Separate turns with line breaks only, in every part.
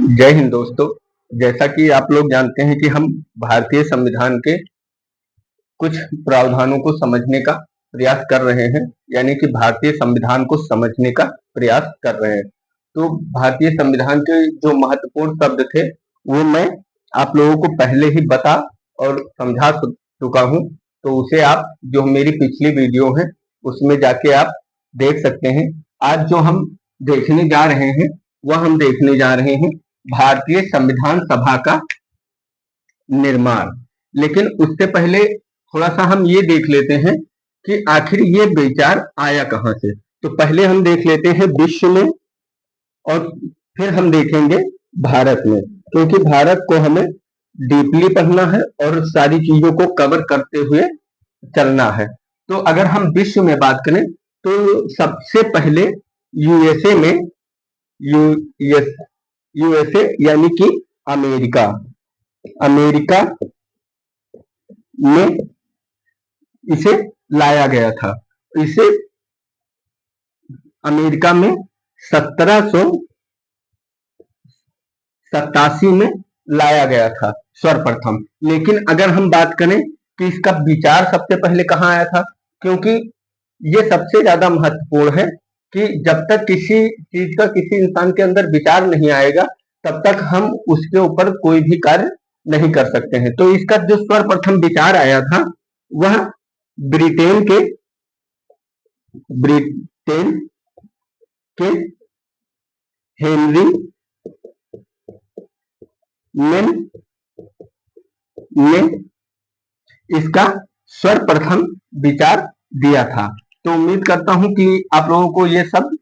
जय हिंद दोस्तों। जैसा कि आप लोग जानते हैं कि हम भारतीय संविधान के कुछ प्रावधानों को समझने का प्रयास कर रहे हैं, यानी कि भारतीय संविधान को समझने का प्रयास कर रहे हैं। तो भारतीय संविधान के जो महत्वपूर्ण शब्द थे वो मैं आप लोगों को पहले ही बता और समझा चुका हूं, तो उसे आप जो मेरी पिछली वीडियो है उसमें जाके आप देख सकते हैं। आज जो हम देखने जा रहे हैं वह हम देखने जा रहे हैं भारतीय संविधान सभा का निर्माण। लेकिन उससे पहले थोड़ा सा हम ये देख लेते हैं कि आखिर ये विचार आया कहां से। तो पहले हम देख लेते हैं विश्व में और फिर हम देखेंगे भारत में, क्योंकि भारत को हमें डीपली पढ़ना है और सारी चीजों को कवर करते हुए चलना है। तो अगर हम विश्व में बात करें तो सबसे पहले यूएसए में यूएसए यानी कि अमेरिका अमेरिका में इसे लाया गया था। इसे अमेरिका में 1787 में लाया गया था सर्वप्रथम। लेकिन अगर हम बात करें कि इसका विचार सबसे पहले कहाँ आया था, क्योंकि ये सबसे ज्यादा महत्वपूर्ण है कि जब तक किसी चीज का किसी इंसान के अंदर विचार नहीं आएगा तब तक हम उसके ऊपर कोई भी कार्य नहीं कर सकते हैं। तो इसका जो सर्वप्रथम विचार आया था वह ब्रिटेन के हेनरी मेन ने इसका सर्वप्रथम विचार दिया था। तो उम्मीद करता हूं कि आप लोगों को ये सब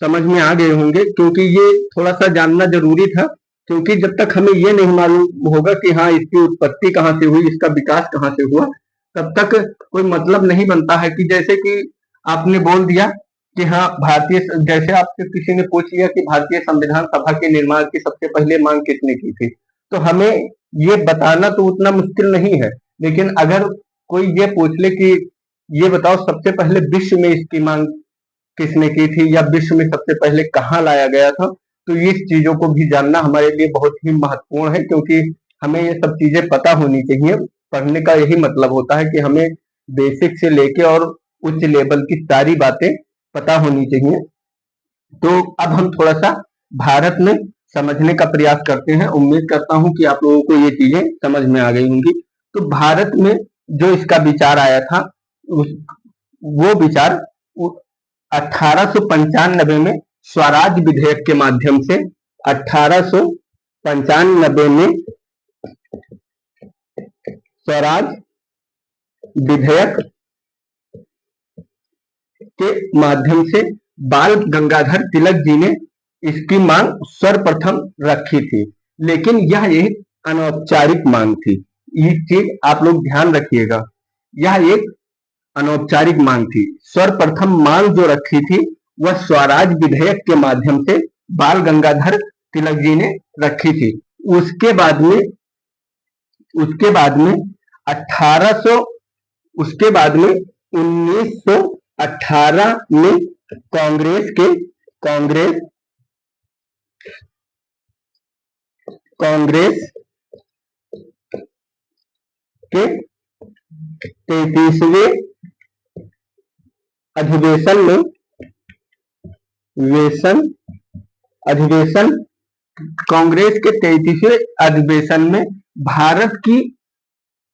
समझ में आ गए होंगे, क्योंकि ये थोड़ा सा जानना जरूरी था। क्योंकि जब तक हमें ये नहीं मालूम होगा कि हाँ इसकी उत्पत्ति कहाँ से हुई, इसका विकास कहाँ से हुआ, तब तक कोई मतलब नहीं बनता है। कि जैसे कि आपने बोल दिया कि हाँ भारतीय, जैसे आपसे किसी ने पूछ लिया कि भारतीय संविधान सभा के निर्माण की सबसे पहले मांग किसने की थी, तो हमें ये बताना तो उतना मुश्किल नहीं है। लेकिन अगर कोई ये पूछ ले कि ये बताओ सबसे पहले विश्व में इसकी मांग किसने की थी या विश्व में सबसे पहले कहाँ लाया गया था, तो इस चीजों को भी जानना हमारे लिए बहुत ही महत्वपूर्ण है। क्योंकि हमें ये सब चीजें पता होनी चाहिए। पढ़ने का यही मतलब होता है कि हमें बेसिक से लेके और उच्च लेवल की सारी बातें पता होनी चाहिए। तो अब हम थोड़ा सा भारत में समझने का प्रयास करते हैं। उम्मीद करता हूं कि आप लोगों को ये चीजें समझ में आ गई होंगी। तो भारत में जो इसका विचार आया था वो विचार 1895 में स्वराज विधेयक के माध्यम से 1895 में स्वराज विधेयक के माध्यम से बाल गंगाधर तिलक जी ने इसकी मांग सर्वप्रथम रखी थी। लेकिन यह एक अनौपचारिक मांग थी। ये चीज आप लोग ध्यान रखिएगा, यह एक अनौपचारिक मांग थी। सर्वप्रथम मांग जो रखी थी वह स्वराज विधेयक के माध्यम से बाल गंगाधर तिलक जी ने रखी थी। उसके बाद में 1918 में कांग्रेस के 33वें अधिवेशन कांग्रेस के 33वें अधिवेशन में भारत की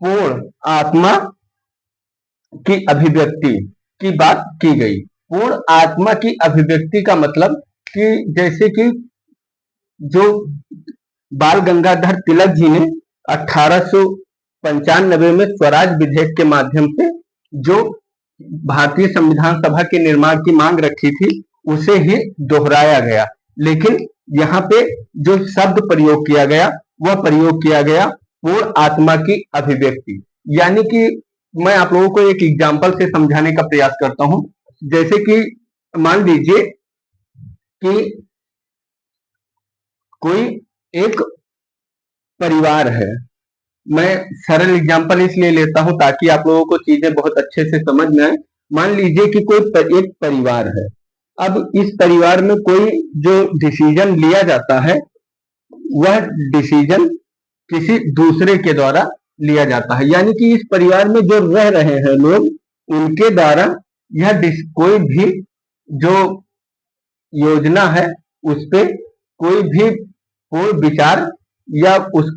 पूर्ण आत्मा की अभिव्यक्ति की बात की गई। पूर्ण आत्मा की अभिव्यक्ति का मतलब कि जैसे कि जो बाल गंगाधर तिलक जी ने 1895 में स्वराज विधेयक के माध्यम से जो भारतीय संविधान सभा के निर्माण की मांग रखी थी उसे ही दोहराया गया। लेकिन यहाँ पे जो शब्द प्रयोग किया गया वह प्रयोग किया गया पूर्ण आत्मा की अभिव्यक्ति। यानी कि मैं आप लोगों को एक एग्जाम्पल से समझाने का प्रयास करता हूं। जैसे कि मान लीजिए कि कोई एक परिवार है। मैं सरल एग्जाम्पल इसलिए लेता हूं ताकि आप लोगों को चीजें बहुत अच्छे से समझ में आए। मान लीजिए कि कोई एक परिवार है। अब इस परिवार में कोई जो डिसीजन लिया जाता है वह डिसीजन किसी दूसरे के द्वारा लिया जाता है। यानी कि इस परिवार में जो रह रहे हैं लोग, उनके द्वारा यह कोई भी जो योजना है उस पे कोई विचार या उस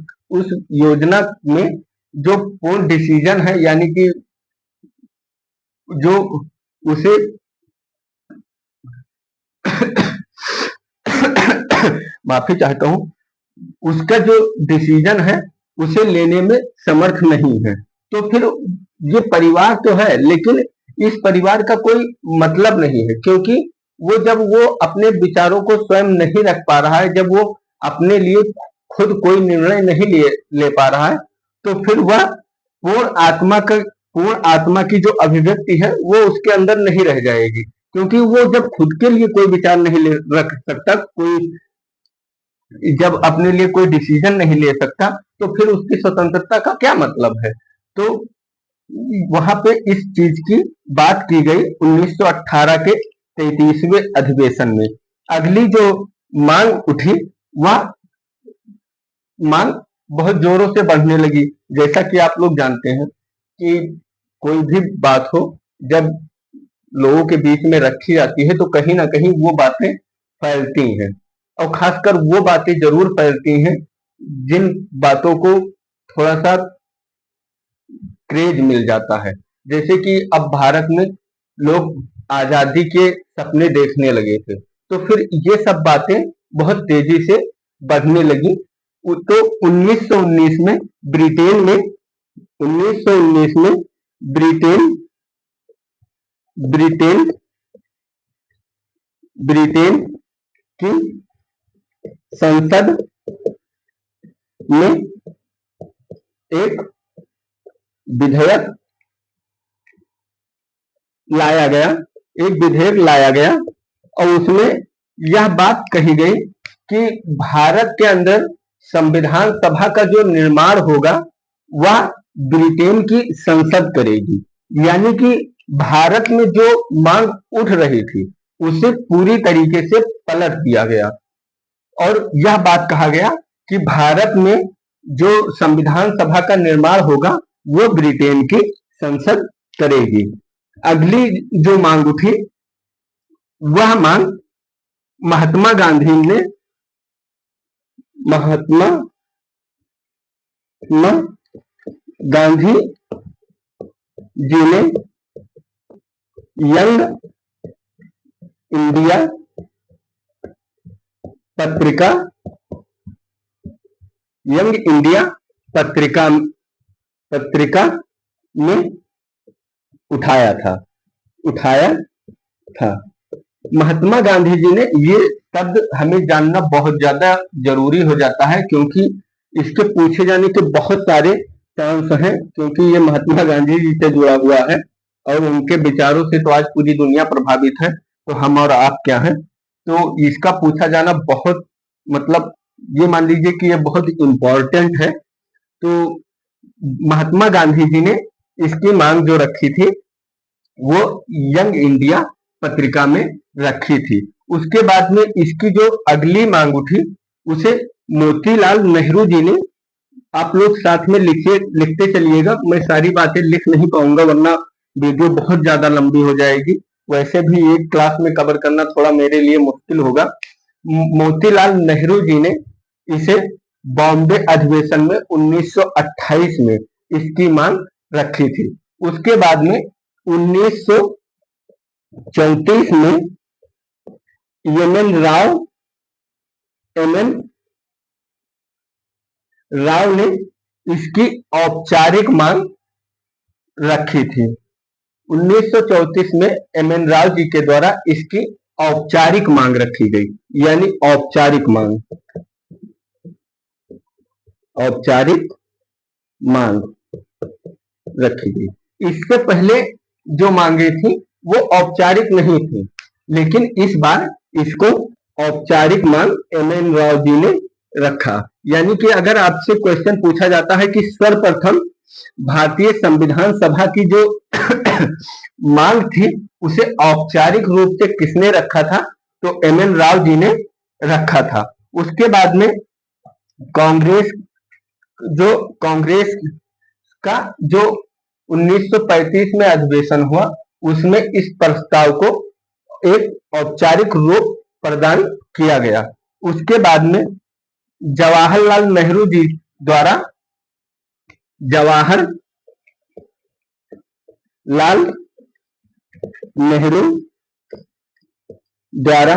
योजना में जो पूर्ण डिसीजन है, यानी कि जो उसे माफी चाहता हूं, उसका जो डिसीजन है उसे लेने में समर्थ नहीं है। तो फिर ये परिवार तो है, लेकिन इस परिवार का कोई मतलब नहीं है, क्योंकि जब वो अपने विचारों को स्वयं नहीं रख पा रहा है, जब वो अपने लिए खुद कोई निर्णय नहीं ले पा रहा है, तो फिर वह पूर्ण आत्मा की जो अभिव्यक्ति है वो उसके अंदर नहीं रह जाएगी। क्योंकि वो जब खुद के लिए कोई विचार नहीं रख सकता, जब अपने लिए कोई डिसीजन नहीं ले सकता, तो फिर उसकी स्वतंत्रता का क्या मतलब है। तो वहां पे इस चीज की बात की गई 1918 के 33वें अधिवेशन में। अगली जो मांग उठी, वह मांग बहुत जोरों से बढ़ने लगी। जैसा कि आप लोग जानते हैं कि कोई भी बात हो, जब लोगों के बीच में रखी जाती है तो कहीं ना कहीं वो बातें फैलती हैं, और खासकर वो बातें जरूर फैलती हैं जिन बातों को थोड़ा सा क्रेज मिल जाता है। जैसे कि अब भारत में लोग आजादी के सपने देखने लगे थे, तो फिर ये सब बातें बहुत तेजी से बढ़ने लगी। तो 1919 में ब्रिटेन में 1919 में ब्रिटेन ब्रिटेन ब्रिटेन की संसद में एक विधेयक लाया गया और उसमें यह बात कही गई कि भारत के अंदर संविधान सभा का जो निर्माण होगा वह ब्रिटेन की संसद करेगी। यानी कि भारत में जो मांग उठ रही थी उसे पूरी तरीके से पलट दिया गया, और यह बात कहा गया कि भारत में जो संविधान सभा का निर्माण होगा वो ब्रिटेन की संसद करेगी। अगली जो मांग उठी, वह मांग महात्मा गांधी जी ने यंग इंडिया पत्रिका यंग इंडिया पत्रिका में उठाया था। महात्मा गांधी जी ने, ये शब्द हमें जानना बहुत ज्यादा जरूरी हो जाता है, क्योंकि इसके पूछे जाने के बहुत सारे चांस हैं, क्योंकि ये महात्मा गांधी जी से जुड़ा हुआ है और उनके विचारों से तो आज पूरी दुनिया प्रभावित है, तो हम और आप क्या हैं। तो इसका पूछा जाना बहुत, मतलब ये मान लीजिए कि ये बहुत इम्पोर्टेंट है। तो महात्मा गांधी जी ने इसकी मांग जो रखी थी वो यंग इंडिया पत्रिका में रखी थी। उसके बाद में इसकी जो अगली मांग उठी उसे मोतीलाल नेहरू जी ने, आप लोग साथ में लिखते चलिएगा, मैं सारी बातें लिख नहीं पाऊंगा वरना वीडियो बहुत ज्यादा लंबी हो जाएगी। वैसे भी एक क्लास में कवर करना थोड़ा मेरे लिए मुश्किल होगा। मोतीलाल नेहरू जी ने इसे बॉम्बे अधिवेशन में 1928 में इसकी मांग रखी थी। उसके बाद में 1934 में एम एन राव ने इसकी औपचारिक मांग रखी थी। 1934 में एम एन राव जी के द्वारा इसकी औपचारिक मांग रखी गई, यानी औपचारिक मांग रखी गई। इससे पहले जो मांगे थी वो औपचारिक नहीं थी, लेकिन इस बार इसको औपचारिक मांग एम एन राव जी ने रखा। यानी कि अगर आपसे क्वेश्चन पूछा जाता है कि सर्वप्रथम भारतीय संविधान सभा की जो मांग थी उसे औपचारिक रूप से किसने रखा था, तो एम एन राव जी ने रखा था। उसके बाद में कांग्रेस जो कांग्रेस का जो 1935 में अधिवेशन हुआ, उसमें इस प्रस्ताव को एक औपचारिक रूप प्रदान किया गया। उसके बाद में जवाहरलाल नेहरू जी द्वारा जवाहरलाल नेहरू द्वारा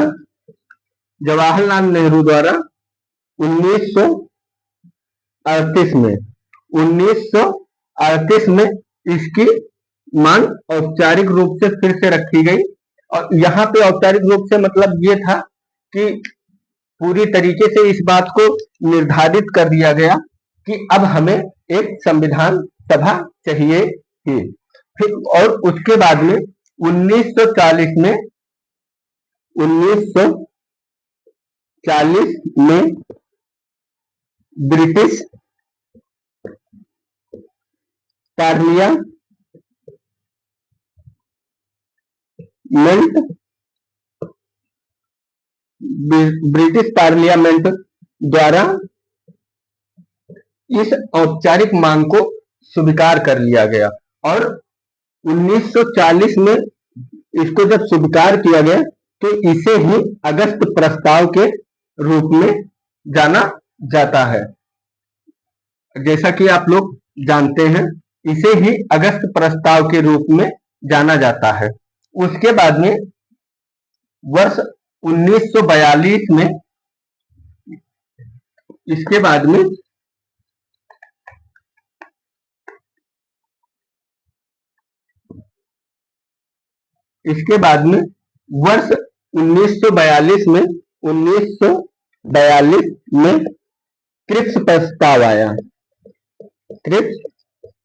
जवाहरलाल नेहरू द्वारा 1938 में 1938 में इसकी मांग औपचारिक रूप से फिर से रखी गई। और यहाँ पे औपचारिक रूप से मतलब ये था कि पूरी तरीके से इस बात को निर्धारित कर दिया गया कि अब हमें एक संविधान सभा चाहिए ही। फिर और उसके बाद में 1940 में 1940 में ब्रिटिश पार्लियामेंट द्वारा इस औपचारिक मांग को स्वीकार कर लिया गया। और 1940 में इसको जब स्वीकार किया गया तो इसे ही अगस्त प्रस्ताव के रूप में जाना जाता है। जैसा कि आप लोग जानते हैं, इसे ही अगस्त प्रस्ताव के रूप में जाना जाता है। उसके बाद में वर्ष 1942 में इसके बाद में वर्ष 1942 में क्रिप्स प्रस्ताव आया। क्रिप्स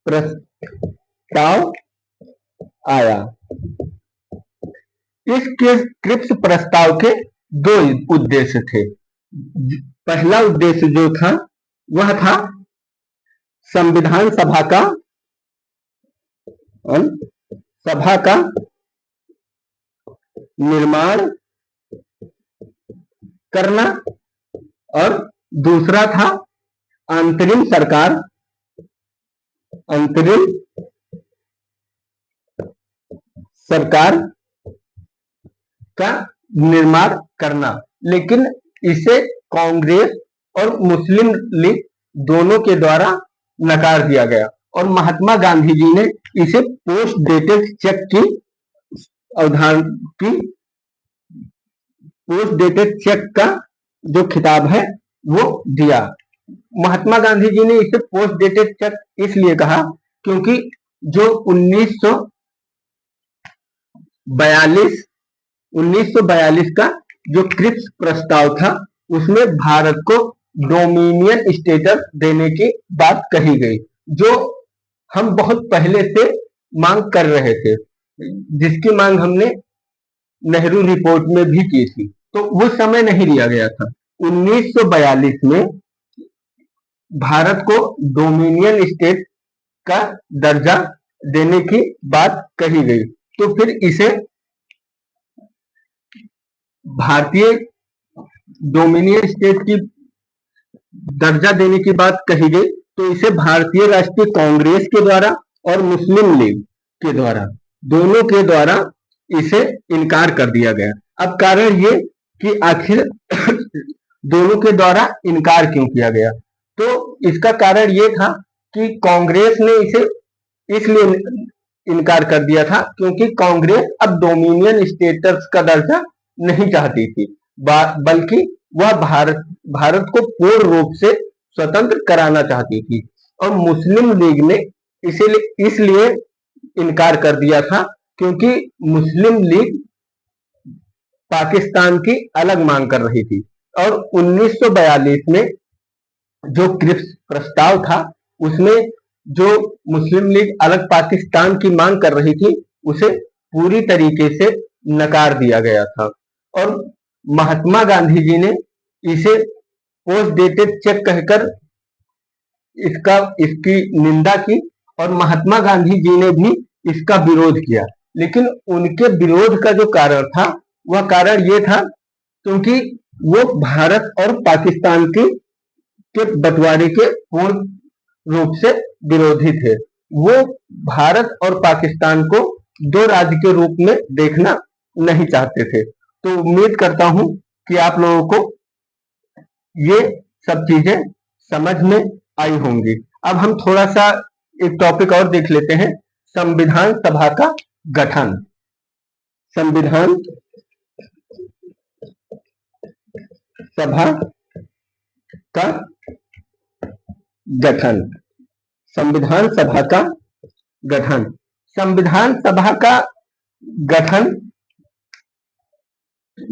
प्रस्ताव आया। इस क्रिप्स प्रस्ताव के दो उद्देश्य थे। पहला उद्देश्य जो था वह था संविधान सभा का निर्माण करना, और दूसरा था अंतरिम सरकार का निर्माण करना। लेकिन इसे कांग्रेस और मुस्लिम लीग दोनों के द्वारा नकार दिया गया। और महात्मा गांधी जी ने इसे पोस्ट डेटेड चेक की पोस्ट डेटेड चेक का जो खिताब है वो दिया। महात्मा गांधी जी ने इसे पोस्ट डेटेड चेक इसलिए कहा क्योंकि जो 1942 का जो क्रिप्स प्रस्ताव था उसमें भारत को डोमिनियन स्टेटस देने की बात कही गई, जो हम बहुत पहले से मांग कर रहे थे, जिसकी मांग हमने नेहरू रिपोर्ट में भी की थी। तो वो समय नहीं दिया गया था। 1942 में भारत को डोमिनियन स्टेट का दर्जा देने की बात कही गई। तो फिर इसे भारतीय डोमिनियन स्टेट की दर्जा देने की बात कही गई, तो इसे भारतीय राष्ट्रीय कांग्रेस के द्वारा और मुस्लिम लीग के द्वारा दोनों के द्वारा इसे इनकार कर दिया गया। अब कारण ये कि आखिर दोनों के द्वारा इनकार क्यों किया गया, तो इसका कारण ये था कि कांग्रेस ने इसे इसलिए इनकार कर दिया था क्योंकि कांग्रेस अब डोमिनियन स्टेटस का दर्जा नहीं चाहती थी, बल्कि वह भारत को पूर्ण रूप से स्वतंत्र कराना चाहती थी। और मुस्लिम लीग ने इसलिए इनकार कर दिया था क्योंकि मुस्लिम लीग पाकिस्तान की अलग मांग कर रही थी। और 1942 में जो क्रिप्स प्रस्ताव था उसमें जो मुस्लिम लीग अलग पाकिस्तान की मांग कर रही थी उसे पूरी तरीके से नकार दिया गया था। और महात्मा गांधी जी ने इसे पोस्ट डेटेड चेक कहकर इसकी निंदा की, और महात्मा गांधी जी ने भी इसका विरोध किया। लेकिन उनके विरोध का जो कारण था वह कारण ये था क्योंकि वो भारत और पाकिस्तान की के बंटवारे के पूर्ण रूप से विरोधी थे। वो भारत और पाकिस्तान को दो राज्य के रूप में देखना नहीं चाहते थे। तो उम्मीद करता हूं कि आप लोगों को ये सब चीजें समझ में आई होंगी। अब हम थोड़ा सा एक टॉपिक और देख लेते हैं, संविधान सभा का गठन। संविधान सभा का गठन। संविधान सभा का गठन। संविधान सभा का गठन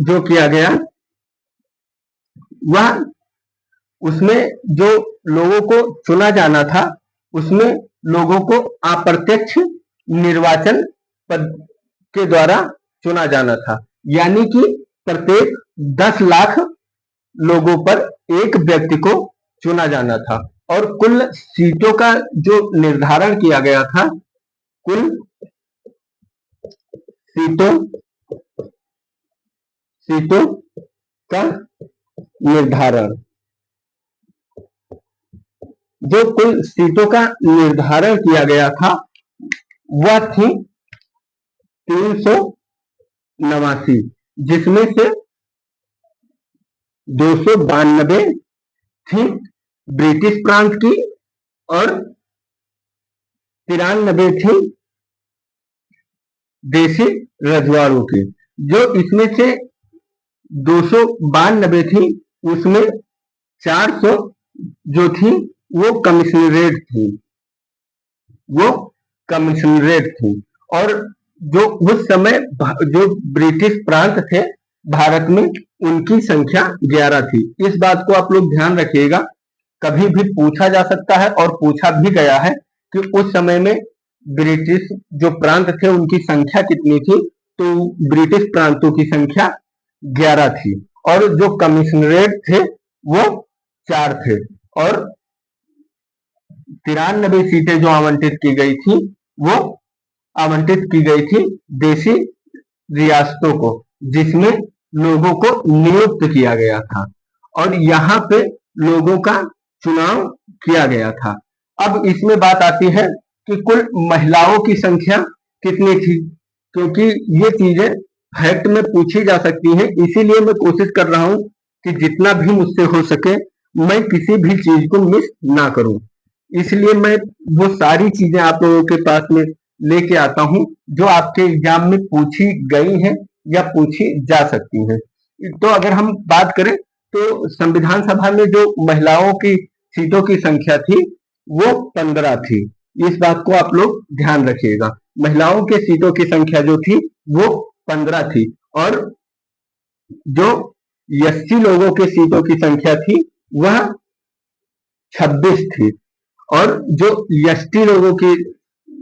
जो किया गया, वह उसमें जो लोगों को चुना जाना था, उसमें लोगों को अप्रत्यक्ष निर्वाचन पद के द्वारा चुना जाना था। यानी कि प्रत्येक 10 लाख लोगों पर एक व्यक्ति को चुना जाना था और कुल सीटों का जो निर्धारण किया गया था, कुल सीटों का निर्धारण, जो कुल सीटों का निर्धारण किया गया था वह थी 389, जिसमें से 292 थी ब्रिटिश प्रांत की और 93 थी देशी रजवाड़ों की। जो इसमें से 292 थी, उसमें 400 जो थी वो कमिश्नरेट थी। और जो उस समय जो ब्रिटिश प्रांत थे भारत में, उनकी संख्या 11 थी। इस बात को आप लोग ध्यान रखिएगा, कभी भी पूछा जा सकता है और पूछा भी गया है कि उस समय में ब्रिटिश जो प्रांत थे उनकी संख्या कितनी थी। तो ब्रिटिश प्रांतों की संख्या 11 थी और जो कमिश्नरेट थे वो 4 थे। और 93 सीटें जो आवंटित की गई थी, वो आवंटित की गई थी देशी रियासतों को, जिसमें लोगों को नियुक्त किया गया था और यहाँ पे लोगों का चुनाव किया गया था। अब इसमें बात आती है कि कुल महिलाओं की संख्या कितनी थी, क्योंकि ये चीजें फैक्ट में पूछी जा सकती हैं। इसीलिए मैं कोशिश कर रहा हूं कि जितना भी मुझसे हो सके मैं किसी भी चीज को मिस ना करूं। इसलिए मैं वो सारी चीजें आप लोगों के पास में लेके आता हूं जो आपके एग्जाम में पूछी गई हैं या पूछी जा सकती हैं। तो अगर हम बात करें तो संविधान सभा में जो महिलाओं की सीटों की संख्या थी वो 15 थी। इस बात को आप लोग ध्यान रखिएगा, महिलाओं के सीटों की संख्या जो थी वो 15 थी और जो एससी लोगों के सीटों की संख्या थी वह 26 थी और जो एसटी लोगों की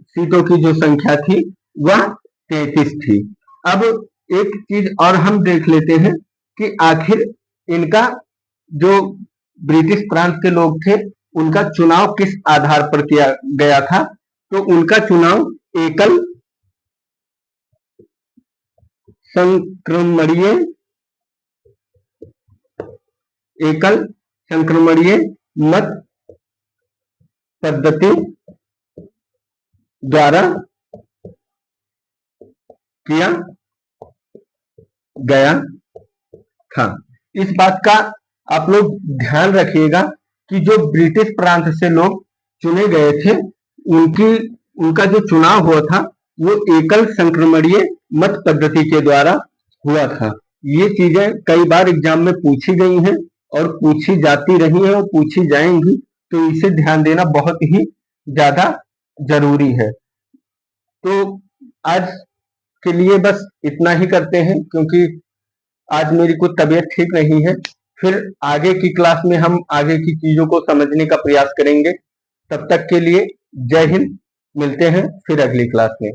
सीटों की जो संख्या थी वह 33 थी। अब एक चीज और हम देख लेते हैं कि आखिर इनका जो ब्रिटिश प्रांत के लोग थे उनका चुनाव किस आधार पर किया गया था। तो उनका चुनाव एकल संक्रमणीय मत पद्धति द्वारा किया गया था। इस बात का आप लोग ध्यान रखिएगा कि जो ब्रिटिश प्रांत से लोग चुने गए थे उनका जो चुनाव हुआ था वो एकल संक्रमणीय मत पद्धति के द्वारा हुआ था। ये चीजें कई बार एग्जाम में पूछी गई हैं और पूछी जाती रही हैं और पूछी जाएंगी, तो इसे ध्यान देना बहुत ही ज्यादा जरूरी है। तो आज के लिए बस इतना ही करते हैं, क्योंकि आज मेरी कुछ तबीयत ठीक नहीं है। फिर आगे की क्लास में हम आगे की चीजों को समझने का प्रयास करेंगे। तब तक के लिए जय हिंद, मिलते हैं फिर अगली क्लास में।